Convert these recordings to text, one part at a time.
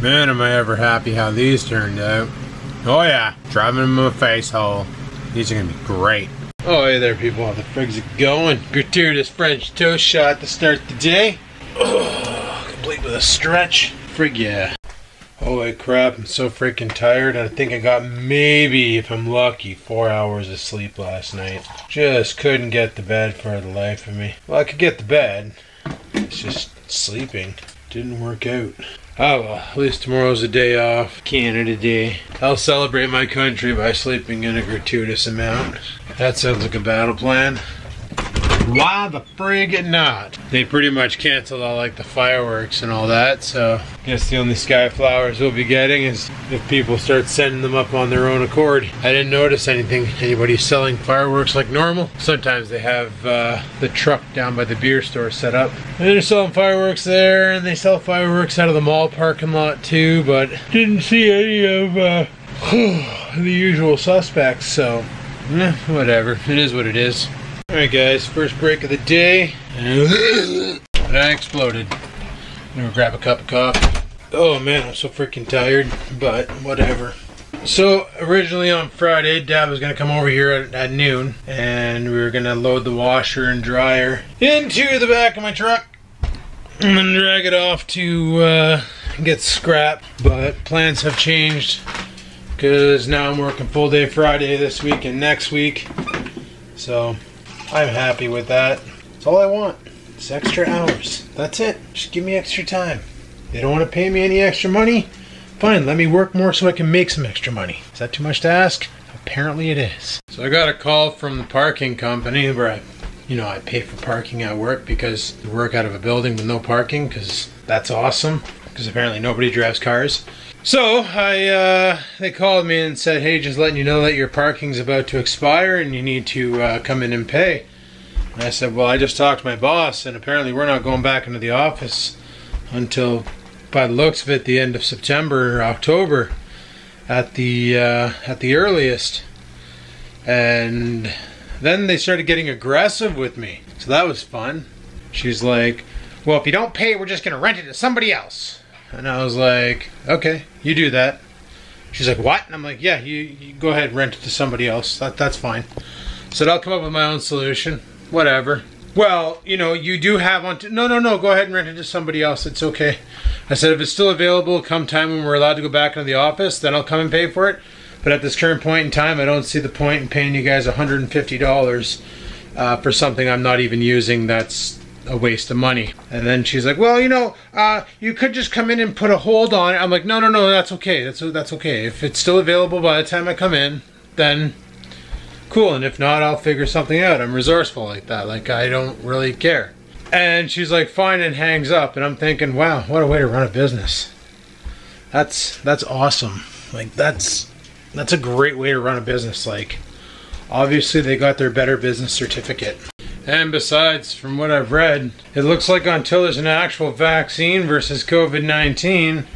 Man, am I ever happy how these turned out. Oh yeah, driving them in my face hole. These are gonna be great. Oh hey there people, how the frig's it going? Gratuitous French toast shot to start the day. Oh, complete with a stretch. Frig yeah. Holy crap, I'm so freaking tired. I think I got maybe, if I'm lucky, 4 hours of sleep last night. Just couldn't get to bed for the life of me. Well, I could get to bed. It's just sleeping. Didn't work out. Oh well, at least tomorrow's a day off. Canada Day. I'll celebrate my country by sleeping in a gratuitous amount. That sounds like a battle plan. Why the frig not? They pretty much canceled all like the fireworks and all that, so I guess the only sky flowers we'll be getting is if people start sending them up on their own accord. I didn't notice anybody selling fireworks like normal. Sometimes they have the truck down by the beer store set up. And they're selling fireworks there, and they sell fireworks out of the mall parking lot too, but didn't see any of the usual suspects, so whatever. It is what it is. Alright guys, first break of the day. I exploded. I'm gonna grab a cup of coffee. Oh man, I'm so freaking tired, but whatever. So originally on Friday, Dad was gonna come over here at noon, and we were gonna load the washer and dryer into the back of my truck and then drag it off to get scrapped. But plans have changed because now I'm working full day Friday this week and next week. So I'm happy with that. That's all I want. It's extra hours. That's it. Just give me extra time. They don't want to pay me any extra money? Fine, let me work more so I can make some extra money. Is that too much to ask? Apparently it is. So I got a call from the parking company where I pay for parking at work because I work out of a building with no parking, because that's awesome. Because apparently nobody drives cars. So they called me and said, hey, just letting you know that your parking's about to expire and you need to come in and pay. And I said, well, I just talked to my boss and apparently we're not going back into the office until, by the looks of it, the end of September or October at the earliest. And then they started getting aggressive with me. So that was fun. She's like, well, if you don't pay, we're just going to rent it to somebody else. And I was like, okay, you do that. She's like, what? And I'm like, yeah, you go ahead and rent it to somebody else. That's fine. So I'll come up with my own solution. Whatever. Well, you do have one. No, go ahead and rent it to somebody else. It's okay. I said, if it's still available, come time when we're allowed to go back into the office, then I'll come and pay for it. But at this current point in time, I don't see the point in paying you guys $150 for something I'm not even using. That's a waste of money. And then she's like, well, you could just come in and put a hold on it. I'm like, no, that's okay. That's okay. If it's still available by the time I come in, then cool. And if not, I'll figure something out. I'm resourceful like that. Like, I don't really care. And she's like, fine, and hangs up. And I'm thinking, wow, what a way to run a business. That's awesome. Like, that's a great way to run a business. Like, obviously they got their Better Business Certificate. And besides, from what I've read, it looks like until there's an actual vaccine versus COVID-19,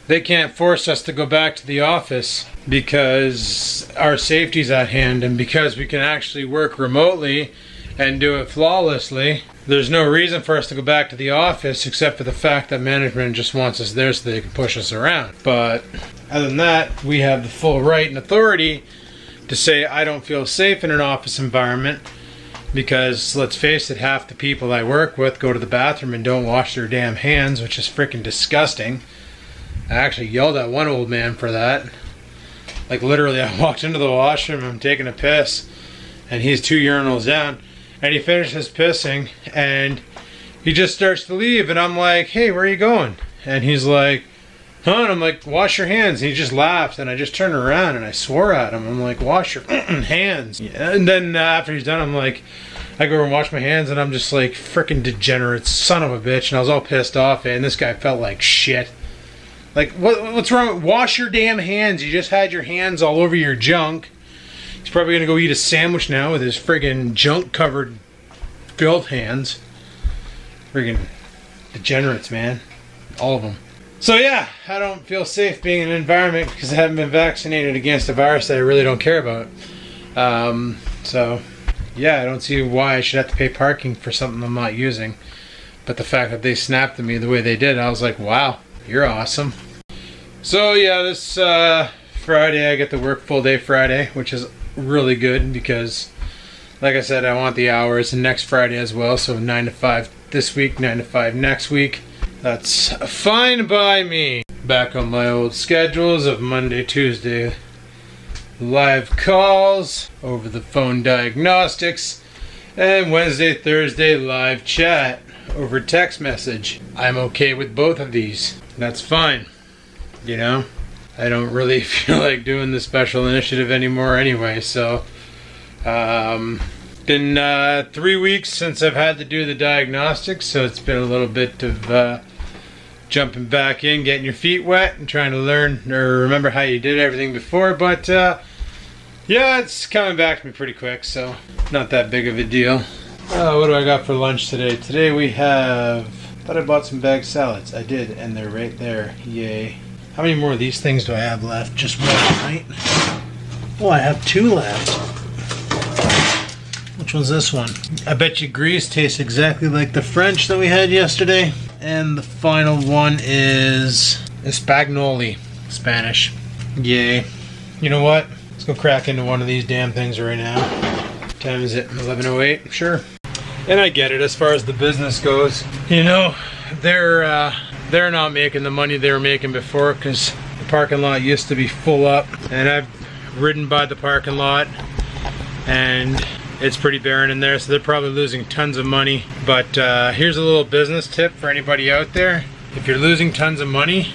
they can't force us to go back to the office because our safety's at hand, and because we can actually work remotely and do it flawlessly. There's no reason for us to go back to the office except for the fact that management just wants us there so they can push us around. But other than that, we have the full right and authority to say I don't feel safe in an office environment. Because, let's face it, half the people I work with go to the bathroom and don't wash their damn hands, which is freaking disgusting. I actually yelled at one old man for that. Like, literally, I walked into the washroom, I'm taking a piss, and he's 2 urinals down, and he finishes pissing, and he just starts to leave, and I'm like, hey, where are you going? And he's like, huh? And I'm like, wash your hands. And he just laughed, and I just turned around and I swore at him. I'm like, wash your hands. Yeah. And then after he's done, I'm like, I go over and wash my hands, and I'm just like, freaking degenerate son of a bitch. And I was all pissed off, and this guy felt like shit. Like, what's wrong? Wash your damn hands. You just had your hands all over your junk. He's probably gonna go eat a sandwich now with his friggin' junk-covered, filth hands. Friggin' degenerates, man. All of them. So yeah, I don't feel safe being in an environment because I haven't been vaccinated against a virus that I really don't care about. So yeah, I don't see why I should have to pay parking for something I'm not using. But the fact that they snapped at me the way they did, I was like, wow, you're awesome. So yeah, this Friday I get to work full day Friday, which is really good because, like I said, I want the hours, and next Friday as well. So 9 to 5 this week, 9 to 5 next week. That's fine by me. Back on my old schedules of Monday, Tuesday, live calls, over the phone diagnostics, and Wednesday, Thursday, live chat over text message. I'm okay with both of these. That's fine. You know, I don't really feel like doing the special initiative anymore anyway, so been 3 weeks since I've had to do the diagnostics, so it's been a little bit of jumping back in, getting your feet wet, and trying to learn or remember how you did everything before, but yeah, it's coming back to me pretty quick, so not that big of a deal. What do I got for lunch today? Today we have, I thought I bought some bagged salads. I did, and they're right there. Yay. How many more of these things do I have left? Just one, right? Oh, I have 2 left. Which one's this one? I bet you Grease tastes exactly like the French that we had yesterday. And the final one is Espagnoli, Spanish. Yay. You know what? Let's go crack into one of these damn things right now. What time is it? 11:08? Sure. And I get it as far as the business goes. You know, they're not making the money they were making before because the parking lot used to be full up, and I've ridden by the parking lot and it's pretty barren in there, so they're probably losing tons of money. But here's a little business tip for anybody out there. If you're losing tons of money,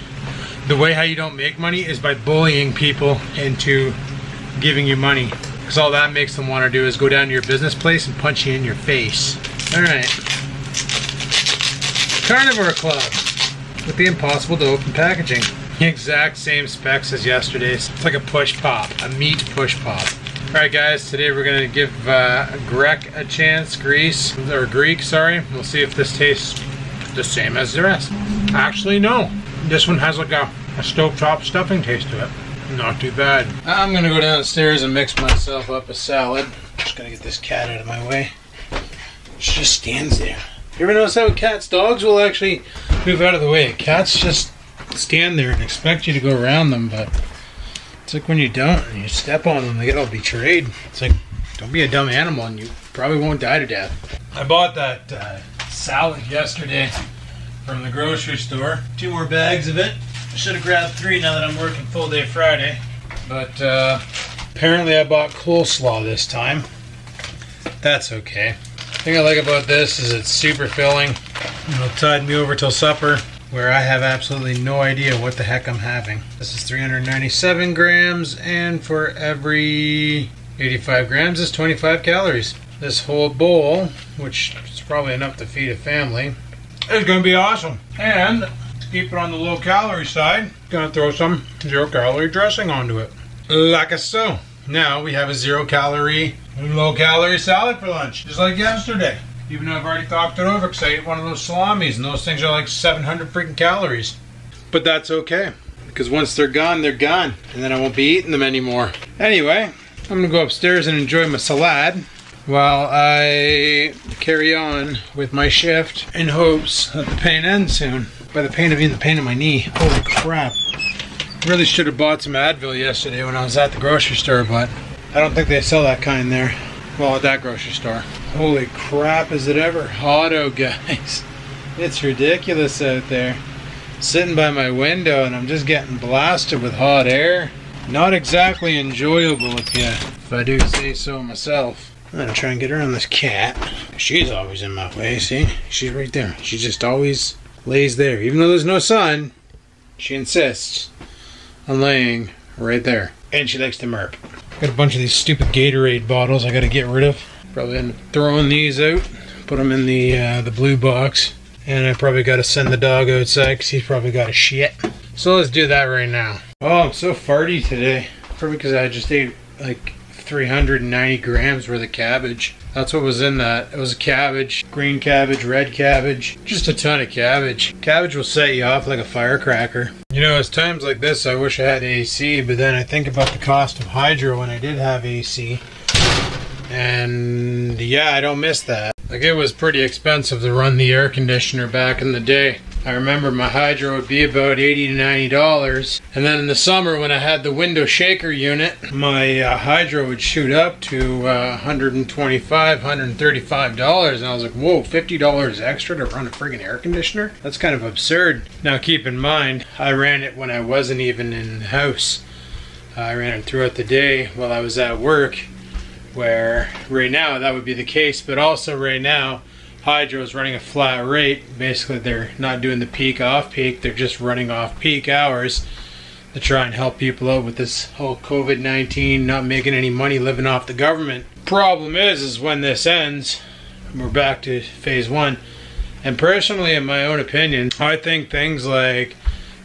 the way how you don't make money is by bullying people into giving you money, because all that makes them want to do is go down to your business place and punch you in your face. Alright. Carnivore Club with the impossible to open packaging. The exact same specs as yesterday's. It's like a push pop, a meat push pop. Alright guys, today we're going to give Greek a chance, Greek, sorry. We'll see if this tastes the same as the rest. Actually no, this one has like a stovetop stuffing taste to it. Not too bad. I'm going to go downstairs and mix myself up a salad. Just going to get this cat out of my way. She just stands there. You ever notice how cats, dogs will actually move out of the way. Cats just stand there and expect you to go around them, but it's like when you don't and you step on them, they get all betrayed. It's like, don't be a dumb animal and you probably won't die to death. I bought that salad yesterday from the grocery store. 2 more bags of it. I should have grabbed 3 now that I'm working full day Friday. But apparently I bought coleslaw this time. That's okay. The thing I like about this is it's super filling. It'll tide me over till supper, where I have absolutely no idea what the heck I'm having. This is 397 grams, and for every 85 grams is 25 calories. This whole bowl, which is probably enough to feed a family, is going to be awesome. And to keep it on the low calorie side, going to throw some 0 calorie dressing onto it. Like so. Now we have a 0 calorie, low calorie salad for lunch, just like yesterday. Even though I've already talked it over because I ate one of those salamis, and those things are like 700 freaking calories. But that's okay, because once they're gone, and then I won't be eating them anymore. Anyway, I'm gonna go upstairs and enjoy my salad while I carry on with my shift in hopes that the pain ends soon. By the pain, I mean the pain in my knee. Holy crap. Really should have bought some Advil yesterday when I was at the grocery store, but I don't think they sell that kind there. Well, at that grocery store. Holy crap, is it ever hot out, guys? It's ridiculous out there. Sitting by my window and I'm just getting blasted with hot air. Not exactly enjoyable if I do say so myself. I'm gonna try and get around this cat. She's always in my way, see? She's right there. She just always lays there. Even though there's no sun, she insists on laying right there. And she likes to murp. Got a bunch of these stupid Gatorade bottles I gotta get rid of. Probably end up throwing these out, put them in the blue box. And I probably gotta send the dog outside because he's probably got a shit. So let's do that right now. Oh, I'm so farty today. Probably because I just ate like 390 grams worth of cabbage. That's what was in that. It was cabbage, green cabbage, red cabbage, just a ton of cabbage. Cabbage will set you off like a firecracker. You know, it's times like this I wish I had AC, but then I think about the cost of hydro when I did have AC. And yeah, I don't miss that. Like, it was pretty expensive to run the air conditioner back in the day. I remember my hydro would be about $80 to $90, and then in the summer when I had the window shaker unit, my hydro would shoot up to $125, $135, and I was like, whoa, $50 extra to run a friggin' air conditioner? That's kind of absurd. Now keep in mind, I ran it when I wasn't even in the house. I ran it throughout the day while I was at work, where right now that would be the case, but also right now hydro is running a flat rate. Basically they're not doing the peak off peak, they're just running off peak hours to try and help people out with this whole COVID-19, not making any money, living off the government. Problem is when this ends, we're back to phase one. And personally, in my own opinion, I think things like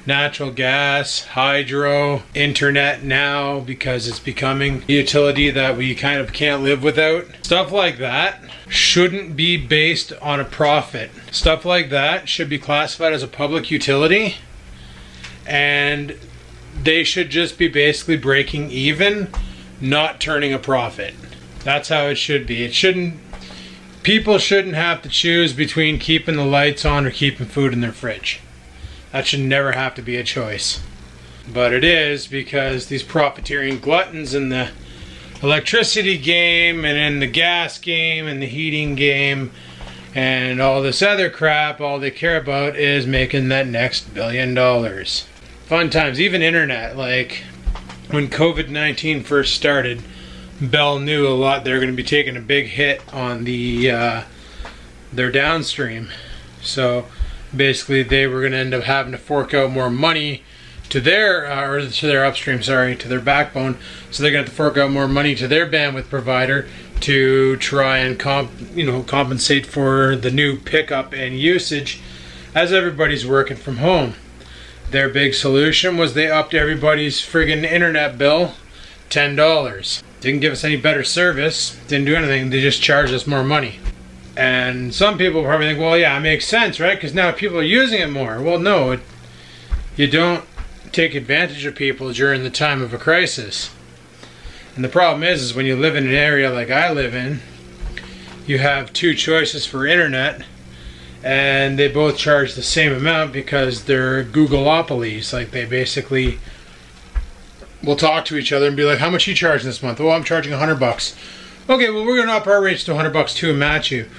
natural gas, hydro, internet now, because it's becoming a utility that we kind of can't live without. Stuff like that shouldn't be based on a profit. Stuff like that should be classified as a public utility, and they should just be basically breaking even, not turning a profit. That's how it should be. It shouldn't, people shouldn't have to choose between keeping the lights on or keeping food in their fridge. That should never have to be a choice. But it is, because these profiteering gluttons in the electricity game and in the gas game and the heating game and all this other crap, all they care about is making that next $1 billion. Fun times, even internet. Like when COVID-19 first started, Bell knew a lot. They're going to be taking a big hit on the their downstream. So basically they were going to end up having to fork out more money to their upstream, sorry, to their backbone. So they're going to have to fork out more money to their bandwidth provider to try and compensate for the new pickup and usage as everybody's working from home. Their big solution was they upped everybody's friggin' internet bill $10. Didn't give us any better service, didn't do anything, they just charged us more money. And some people probably think, well, yeah, it makes sense, right? Because now people are using it more. Well, no, you don't take advantage of people during the time of a crisis. And the problem is when you live in an area like I live in, you have two choices for internet, and they both charge the same amount because they're Googleopolies. Like, they basically will talk to each other and be like, how much you charging this month? Oh, I'm charging $100. Okay, well, we're going to up our rates to $100 too and match you.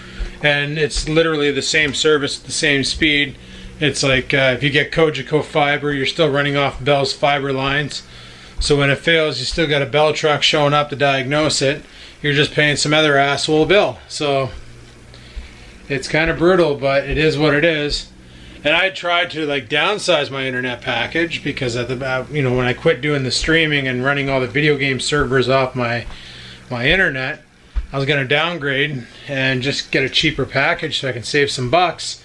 And it's literally the same service, the same speed. It's like if you get Cogeco fiber, you're still running off Bell's fiber lines. So when it fails, you still got a Bell truck showing up to diagnose it. You're just paying some other asshole bill. So it's kind of brutal, but it is what it is. And I tried to like downsize my internet package because at the when I quit doing the streaming and running all the video game servers off my internet, I was going to downgrade and just get a cheaper package so I can save some bucks.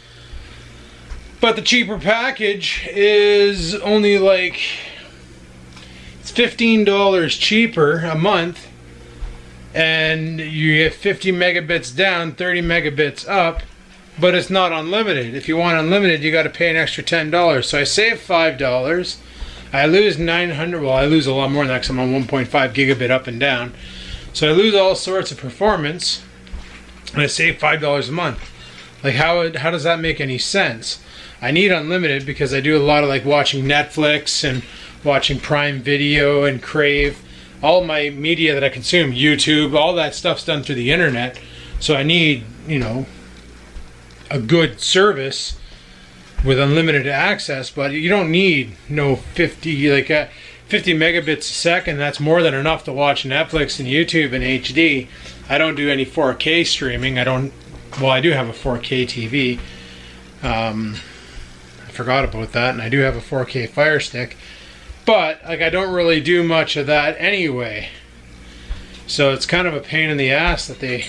But the cheaper package is only like, it's $15 cheaper a month, and you get 50 megabits down, 30 megabits up, but it's not unlimited. If you want unlimited, you got to pay an extra $10. So I save $5. I lose 900, well, I lose a lot more than that because I'm on 1.5 gigabit up and down. So I lose all sorts of performance, and I save $5 a month. Like, how does that make any sense? I need unlimited because I do a lot of like watching Netflix and watching Prime Video and Crave. All my media that I consume, YouTube, all that stuff's done through the internet. So I need, a good service with unlimited access, but you don't need no 50 megabits a second. That's more than enough to watch Netflix and YouTube in HD. I don't do any 4K streaming. I do have a 4K TV. I forgot about that, and I do have a 4K Fire Stick. But like, I don't really do much of that anyway. So it's kind of a pain in the ass that they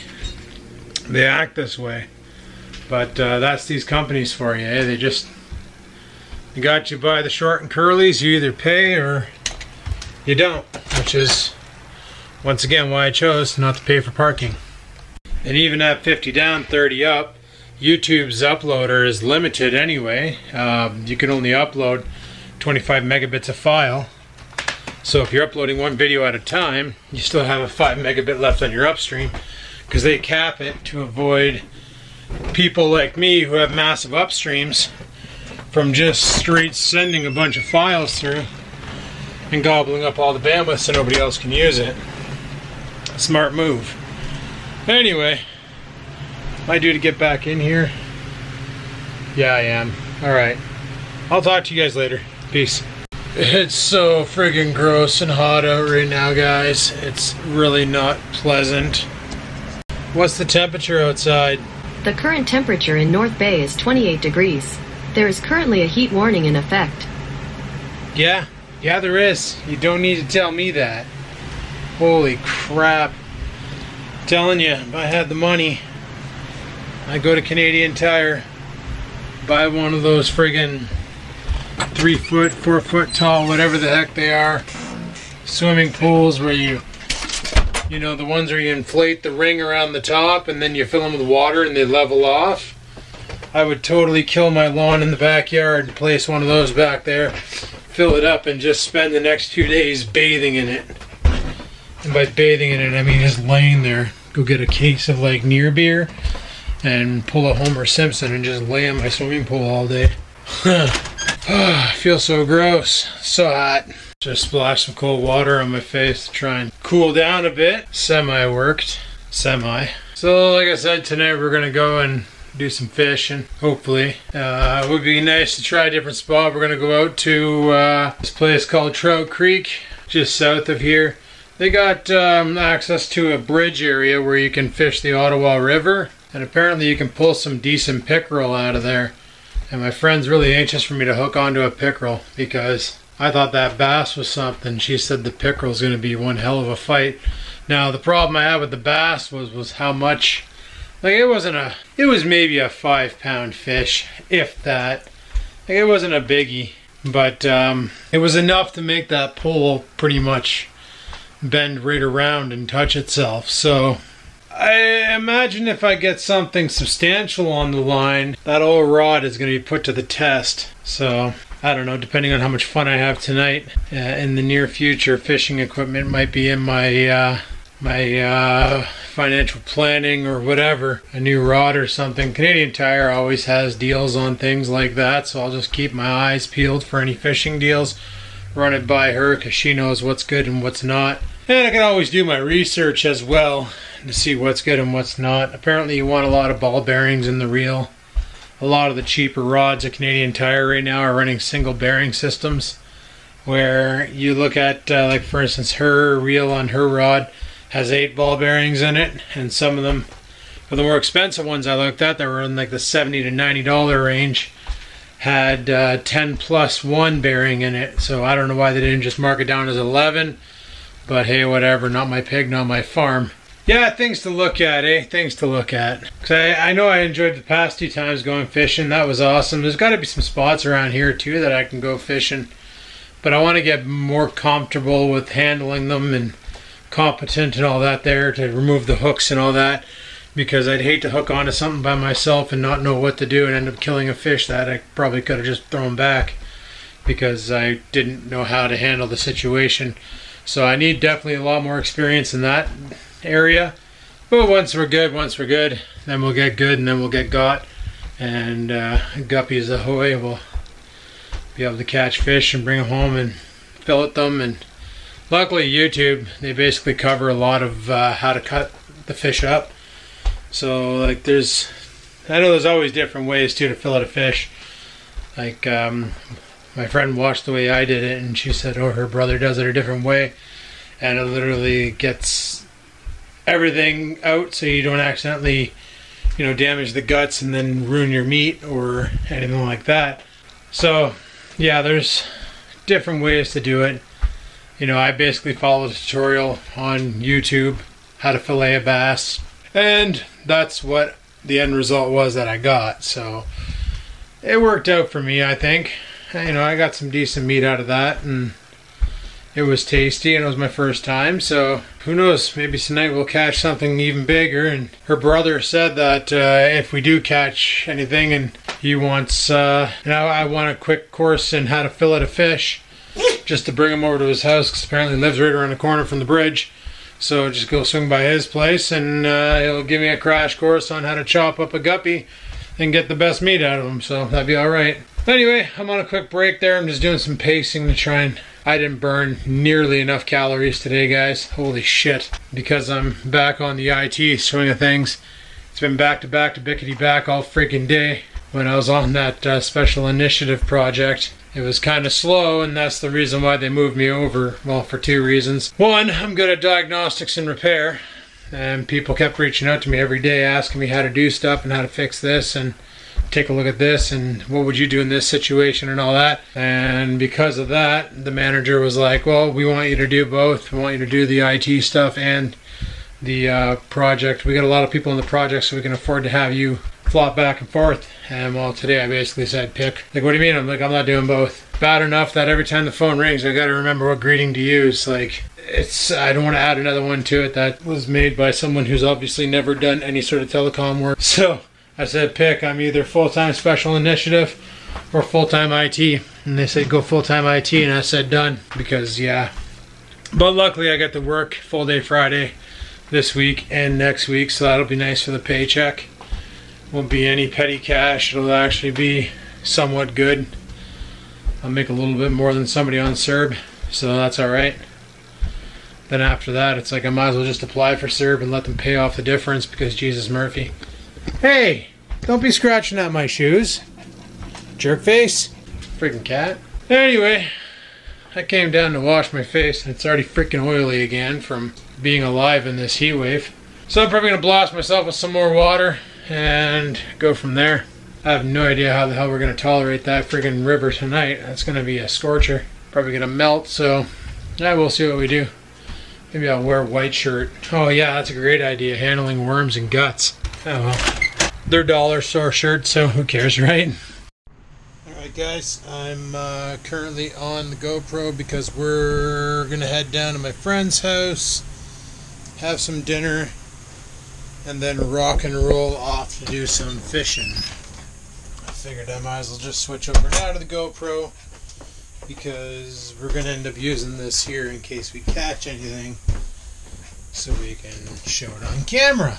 act this way. But that's these companies for you. Eh? They got you by the short and curlies. You either pay or you don't, which is once again why I chose not to pay for parking. And even at 50 down, 30 up, YouTube's uploader is limited anyway. You can only upload 25 megabits a file. So if you're uploading one video at a time, you still have a 5 megabit left on your upstream, because they cap it to avoid people like me who have massive upstreams from just straight sending a bunch of files through and gobbling up all the bandwidth so nobody else can use it. Smart move. Anyway, am I due to get back in here? Yeah, I am. Alright. I'll talk to you guys later. Peace. It's so friggin' gross and hot out right now, guys. It's really not pleasant. What's the temperature outside? The current temperature in North Bay is 28 degrees. There is currently a heat warning in effect. Yeah, there is. You don't need to tell me that. Holy crap. I'm telling you, if I had the money, I'd go to Canadian Tire, buy one of those friggin' 3 foot, 4 foot tall, whatever the heck they are, swimming pools where you know, the ones where you inflate the ring around the top and then you fill them with water and they level off. I would totally kill my lawn in the backyard and place one of those back there, fill it up, and just spend the next 2 days bathing in it. And by bathing in it, I mean just laying there. Go get a case of like near beer and pull a Homer Simpson and just lay in my swimming pool all day. I feel so gross, so hot. Just splashed some cold water on my face to try and cool down a bit. Semi-worked. Semi. So like I said, tonight we're gonna go and do some fishing, hopefully. It would be nice to try a different spot. We're gonna go out to this place called Trout Creek, just south of here. They got access to a bridge area where you can fish the Ottawa River, and apparently you can pull some decent pickerel out of there. And my friend's really anxious for me to hook onto a pickerel because I thought that bass was something. She said the pickerel's going to be one hell of a fight. Now the problem I had with the bass was how much. Like it was maybe a 5-pound fish, if that. Like it wasn't a biggie, but it was enough to make that pole pretty much bend right around and touch itself. So I imagine if I get something substantial on the line, that old rod is going to be put to the test. So I don't know, depending on how much fun I have tonight. In the near future, fishing equipment might be in my financial planning or whatever. A new rod or something. Canadian Tire always has deals on things like that, so I'll just keep my eyes peeled for any fishing deals. Run it by her because she knows what's good and what's not. And I can always do my research as well to see what's good and what's not. Apparently you want a lot of ball bearings in the reel. A lot of the cheaper rods at Canadian Tire right now are running single bearing systems, where you look at, like for instance, her reel on her rod has 8 ball bearings in it, and some of them, for the more expensive ones I looked at, that were in like the $70 to $90 range, had 10 plus 1 bearing in it. So I don't know why they didn't just mark it down as 11, but hey, whatever, not my pig, not my farm. Yeah, things to look at, eh? Things to look at. Cause I know I enjoyed the past 2 times going fishing. That was awesome. There's got to be some spots around here too that I can go fishing, but I want to get more comfortable with handling them and competent and all that there to remove the hooks and all that, because I'd hate to hook onto something by myself and not know what to do and end up killing a fish that I probably could have just thrown back because I didn't know how to handle the situation. So I need definitely a lot more experience in that area. But once we're good, then we'll get good and then we'll get got. And guppies ahoy, we'll be able to catch fish and bring them home and fillet them. And luckily YouTube, they basically cover a lot of how to cut the fish up. So like I know there's always different ways too to fillet a fish. Like my friend watched the way I did it and she said, oh, her brother does it a different way. And it literally gets everything out so you don't accidentally, damage the guts and then ruin your meat or anything like that. So yeah, there's different ways to do it. I basically followed a tutorial on YouTube, how to fillet a bass, and that's what the end result was that I got. So it worked out for me, I think. I got some decent meat out of that, and it was tasty, and it was my first time. So who knows, maybe tonight we'll catch something even bigger. And her brother said that if we do catch anything and he wants, I want a quick course in how to fillet a fish, just to bring him over to his house, because apparently he lives right around the corner from the bridge. So just go swing by his place and he'll give me a crash course on how to chop up a guppy and get the best meat out of him. So that'd be alright. Anyway, I'm on a quick break there. I'm just doing some pacing to try and... I didn't burn nearly enough calories today, guys. Holy shit. Because I'm back on the IT swing of things. It's been back to bickety back all freaking day. When I was on that special initiative project, it was kind of slow, and that's the reason why they moved me over. Well, for two reasons. One, I'm good at diagnostics and repair, and people kept reaching out to me every day asking me how to do stuff and how to fix this and take a look at this and what would you do in this situation and all that. And because of that, the manager was like, well, we want you to do both. We want you to do the IT stuff and the project. We got a lot of people in the project, so we can afford to have you flop back and forth. And well, today I basically said pick. Like, what do you mean? I'm like, I'm not doing both. Bad enough that every time the phone rings, I gotta remember what greeting to use. Like, I don't want to add another one to it that was made by someone who's obviously never done any sort of telecom work. So I said pick. I'm either full-time special initiative or full-time IT. And they said go full-time IT, and I said done. Because yeah. But luckily I got to work full day Friday this week and next week, so that'll be nice for the paycheck. Won't be any petty cash. It'll actually be somewhat good. I'll make a little bit more than somebody on CERB, so that's alright. Then after that, it's like I might as well just apply for CERB and let them pay off the difference because Jesus Murphy. Hey! Don't be scratching at my shoes. Jerk face. Freaking cat. Anyway, I came down to wash my face and it's already freaking oily again from being alive in this heat wave. So I'm probably going to blast myself with some more water and go from there. I have no idea how the hell we're going to tolerate that friggin' river tonight. That's going to be a scorcher. Probably going to melt, so yeah, we'll see what we do. Maybe I'll wear a white shirt. Oh yeah, that's a great idea, handling worms and guts. Oh well. They're dollar store shirts, so who cares, right? Alright guys, I'm currently on the GoPro because we're going to head down to my friend's house, have some dinner, and then rock and roll off to do some fishing. I figured I might as well just switch over now to the GoPro because we're going to end up using this here in case we catch anything so we can show it on camera.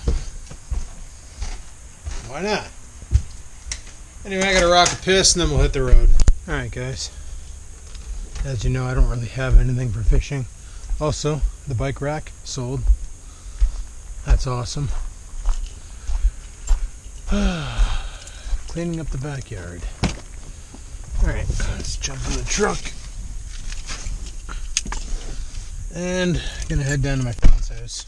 Why not? Anyway, I gotta rock a piss and then we'll hit the road. Alright guys, as you know, I don't really have anything for fishing. Also, the bike rack sold. That's awesome. Cleaning up the backyard. Alright, let's jump in the truck. And gonna head down to my friend's house.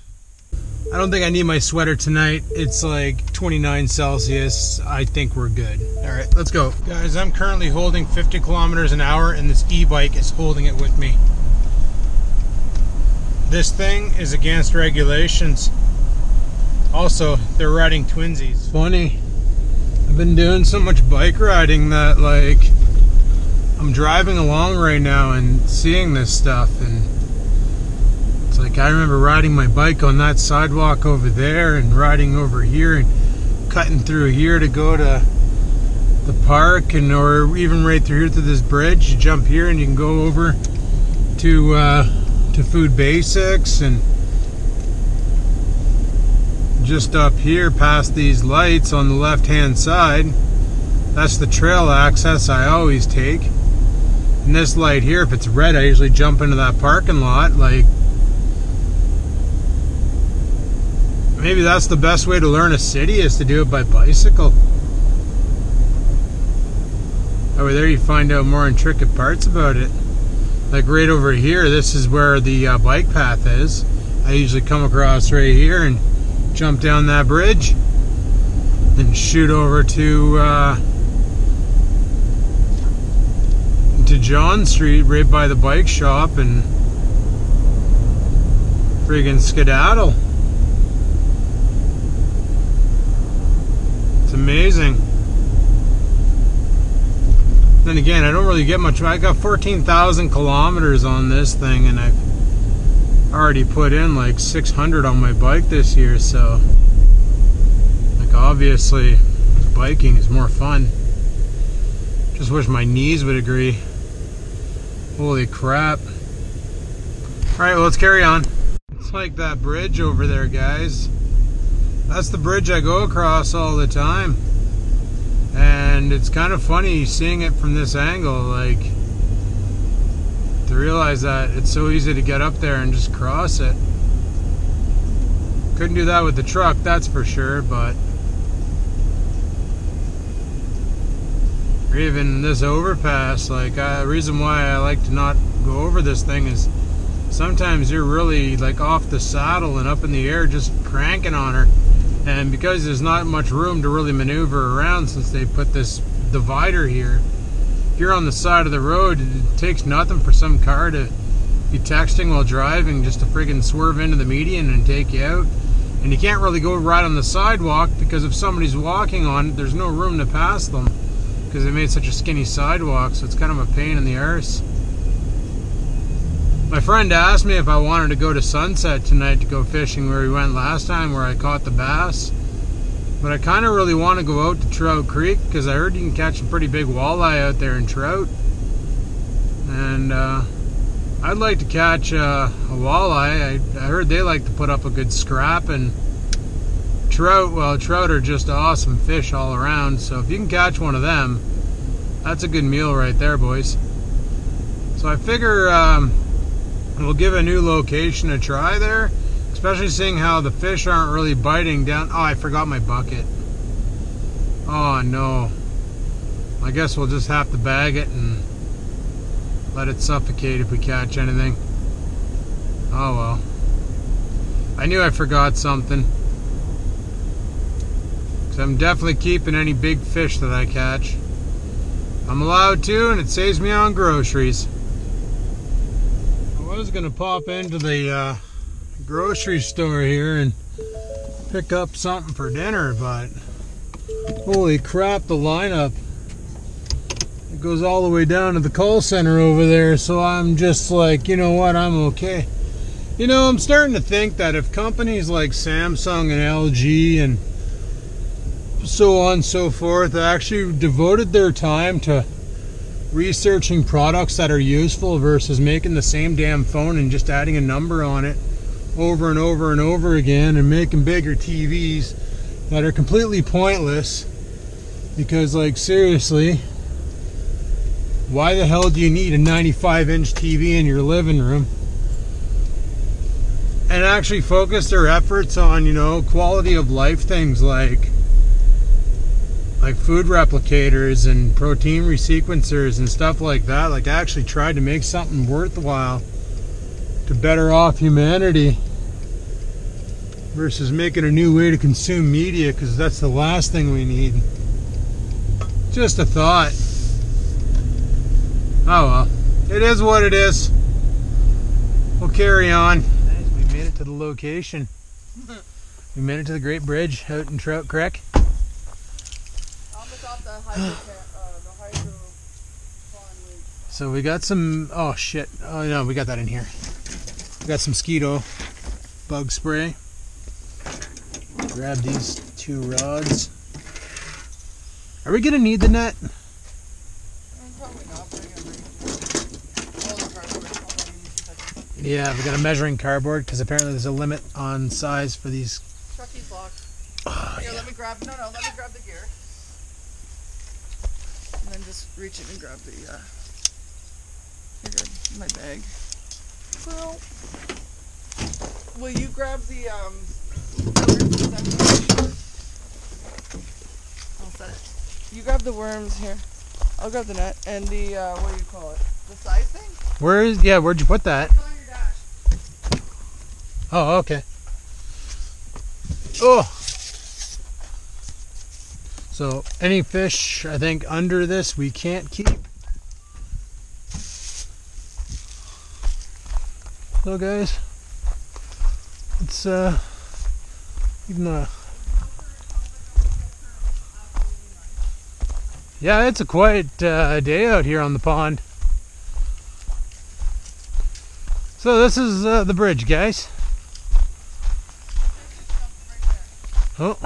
I don't think I need my sweater tonight. It's like 29 Celsius. I think we're good. Alright, let's go. Guys, I'm currently holding 50 kilometers an hour and this e-bike is holding it with me. This thing is against regulations. Also, they're riding twinsies. Funny. I've been doing so much bike riding that, like, I'm driving along right now and seeing this stuff, and it's like I remember riding my bike on that sidewalk over there and riding over here and cutting through here to go to the park, and or even right through here to this bridge. You jump here and you can go over to Food Basics, and just up here past these lights on the left hand side, that's the trail access I always take. And this light here, if it's red, I usually jump into that parking lot. Like, maybe that's the best way to learn a city, is to do it by bicycle. Over there you find out more intricate parts about it. Like right over here, this is where the bike path is. I usually come across right here and jump down that bridge and shoot over to John Street right by the bike shop and friggin' skedaddle. It's amazing. Then again, I don't really get much. I got 14,000 kilometers on this thing, and I've already put in like 600 on my bike this year, so like obviously biking is more fun. Just wish my knees would agree. Holy crap. Alright, well, let's carry on. It's like that bridge over there, guys. That's the bridge I go across all the time. And it's kind of funny seeing it from this angle, like, to realize that it's so easy to get up there and just cross it. Couldn't do that with the truck, that's for sure, but or even this overpass, like, the reason why I like to not go over this thing is sometimes you're really like off the saddle and up in the air just cranking on her, and because there's not much room to really maneuver around since they put this divider here, if you're on the side of the road, it takes nothing for some car to be texting while driving just to friggin' swerve into the median and take you out. And you can't really go right on the sidewalk because if somebody's walking on it, there's no room to pass them because they made such a skinny sidewalk, so it's kind of a pain in the arse. My friend asked me if I wanted to go to Sunset tonight to go fishing where we went last time, where I caught the bass. But I kind of really want to go out to Trout Creek because I heard you can catch a pretty big walleye out there in trout. And I'd like to catch a walleye. I heard they like to put up a good scrap, and trout, well, trout are just awesome fish all around. So if you can catch one of them, that's a good meal right there, boys. So I figure we'll give a new location a try there, especially seeing how the fish aren't really biting down. Oh, I forgot my bucket. Oh no. I guess we'll just have to bag it and let it suffocate if we catch anything. Oh well. I knew I forgot something. 'Cause I'm definitely keeping any big fish that I catch. I'm allowed to, and it saves me on groceries. I was gonna pop into the grocery store here and pick up something for dinner, but holy crap, the lineup. It goes all the way down to the call center over there, so I'm just like, you know what, I'm okay. You know, I'm starting to think that if companies like Samsung and LG and so on and so forth actually devoted their time to researching products that are useful versus making the same damn phone and just adding a number on it over and over and over again and making bigger TVs that are completely pointless, because like seriously, why the hell do you need a 95-inch TV in your living room? And actually focus their efforts on, you know, quality of life things like food replicators and protein resequencers and stuff like that. Like actually tried to make something worthwhile to better off humanity versus making a new way to consume media, because that's the last thing we need. Just a thought. Oh well, it is what it is. We'll carry on. Nice, we made it to the location. We made it to the Great Bridge out in Trout Creek. So we got some, oh shit, oh no, we got that in here. We got some mosquito bug spray. Grab these 2 rods. Are we gonna need the net? Probably not, but I'm gonna bring all the cardboard. Yeah, we got a measuring cardboard because apparently there's a limit on size for these. Truckie's locked. Oh, Here, yeah. let me grab the gear. And then just reach it and grab the, you're good, my bag. Well, will you grab the, I'll set it. You grab the worms here. I'll grab the net and the, what do you call it? The size thing? Where'd you put that? It's on your dash. Oh, okay. Oh! So, any fish, I think, under this we can't keep. So guys, it's even yeah, it's a quiet day out here on the pond. So this is the bridge, guys. Oh.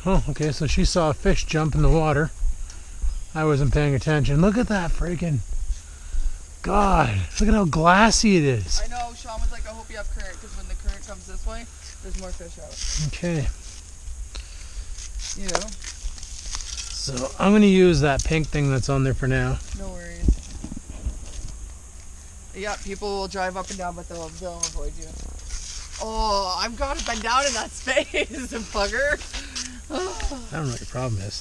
Oh, okay, so she saw a fish jump in the water. I wasn't paying attention. Look at that freaking... God, look at how glassy it is. I know, Sean was like, I hope you have current, because when the current comes this way, there's more fish out. Okay. You know? So I'm gonna use that pink thing that's on there for now. No worries. Yeah, people will drive up and down, but they'll avoid you. Oh, I've got to bend down in that space, bugger. I don't know what your problem is.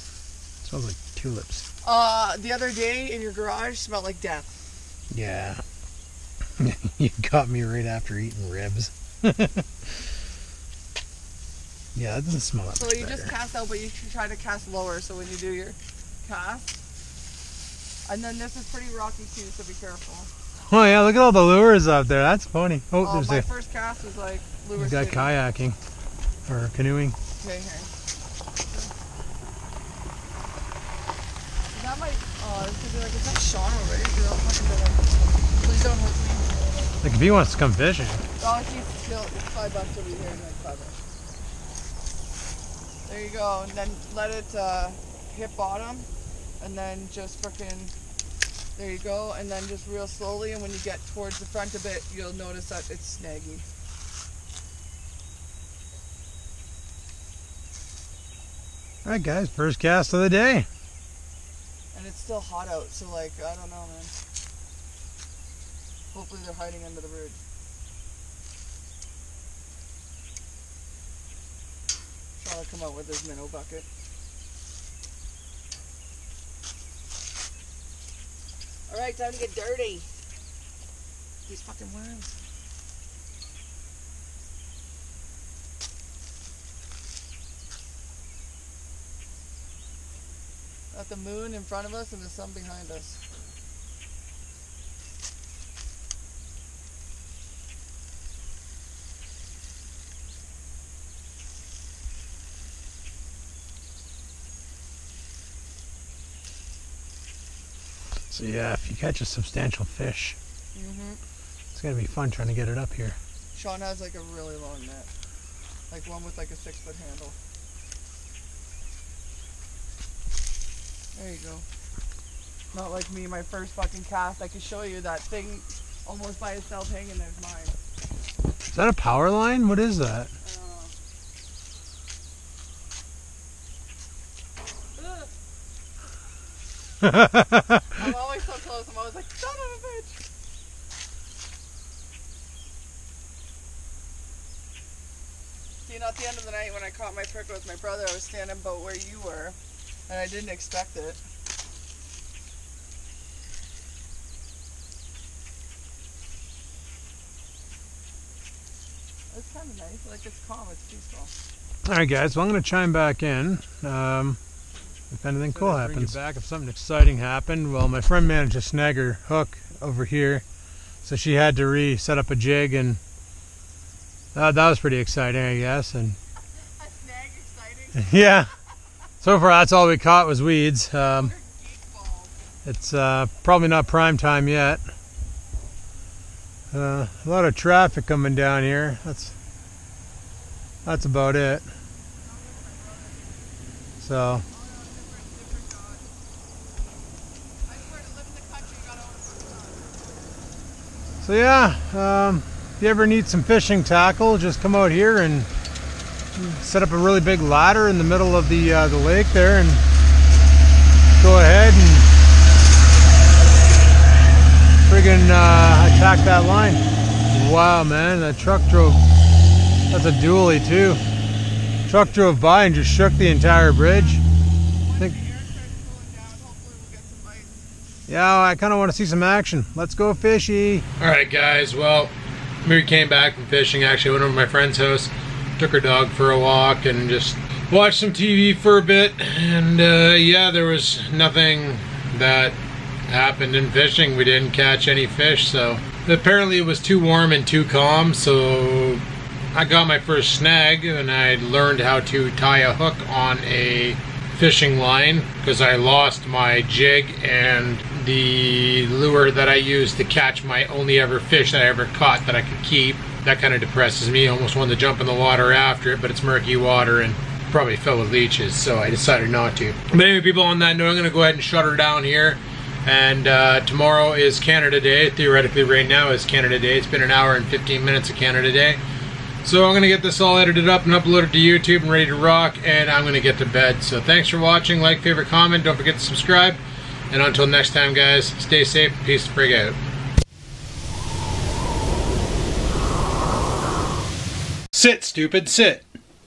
It smells like tulips. The other day in your garage smelled like death. Yeah. You got me right after eating ribs. Yeah, that doesn't smell that much So you better. just cast out, but you should try to cast lower so when you do your cast. And then this is pretty rocky too, so be careful. Oh yeah, look at all the lures up there. That's funny. Oh, there's my first cast was like lure you got city. kayaking or canoeing. Okay, here. That might, it's like, is that Sean already? Please don't hurt me. Like if he wants to come fishing. Oh, he's still, it's $5 over here and like $5. There you go, and then let it hit bottom, and then just frickin', there you go, and then just real slowly, and when you get towards the front a bit, you'll notice that it's snaggy. Alright guys, first cast of the day. And it's still hot out, so like, I don't know, man. Hopefully they're hiding under the ridge. Sean will come out with his minnow bucket. Alright, time to get dirty. These fucking worms. Got the moon in front of us and the sun behind us. So yeah, if you catch a substantial fish, it's gonna be fun trying to get it up here. Sean has like a really long net. Like one with like a 6-foot handle. There you go. Not like me, my first fucking cast. I can show you that thing almost by itself hanging. There's mine. Is that a power line? What is that? I'm always so close. I'm always like, son of a bitch. See, at the end of the night when I caught my prick with my brother, I was standing about where you were, and I didn't expect it. It's kind of nice. Like, it's calm. It's peaceful. Alright guys, well I'm going to chime back in. If anything cool happens. Bring you back if something exciting happened. Well, my friend managed to snag her hook over here, so she had to re-set up a jig, and that was pretty exciting, I guess. And a snag exciting? yeah. So far, that's all we caught was weeds. It's probably not prime time yet. A lot of traffic coming down here. That's about it. So. So yeah, if you ever need some fishing tackle, just come out here and set up a really big ladder in the middle of the lake there, and go ahead and friggin' attack that line. Wow, man, that truck drove. That's a dually too. Truck drove by and just shook the entire bridge. Yeah, I kind of want to see some action. Let's go fishy. Alright guys, well, we came back from fishing. Actually, went over to my friend's house, took her dog for a walk, and just watched some TV for a bit. And yeah, there was nothing that happened in fishing. We didn't catch any fish, so apparently it was too warm and too calm. So I got my first snag, and I learned how to tie a hook on a fishing line because I lost my jig and the lure that I used to catch my only ever fish that I ever caught that I could keep. That kind of depresses me. Almost wanted to jump in the water after it, but it's murky water and probably filled with leeches, so I decided not to. But anyway, people, on that note, I'm going to go ahead and shut her down here. And tomorrow is Canada Day. Theoretically, right now is Canada Day. It's been an hour and 15 minutes of Canada Day. So I'm going to get this all edited up and uploaded to YouTube and ready to rock, and I'm going to get to bed. So thanks for watching. Like, favorite, comment. Don't forget to subscribe. And until next time, guys, stay safe. Peace the frig out. Sit, stupid, sit.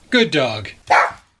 Good dog.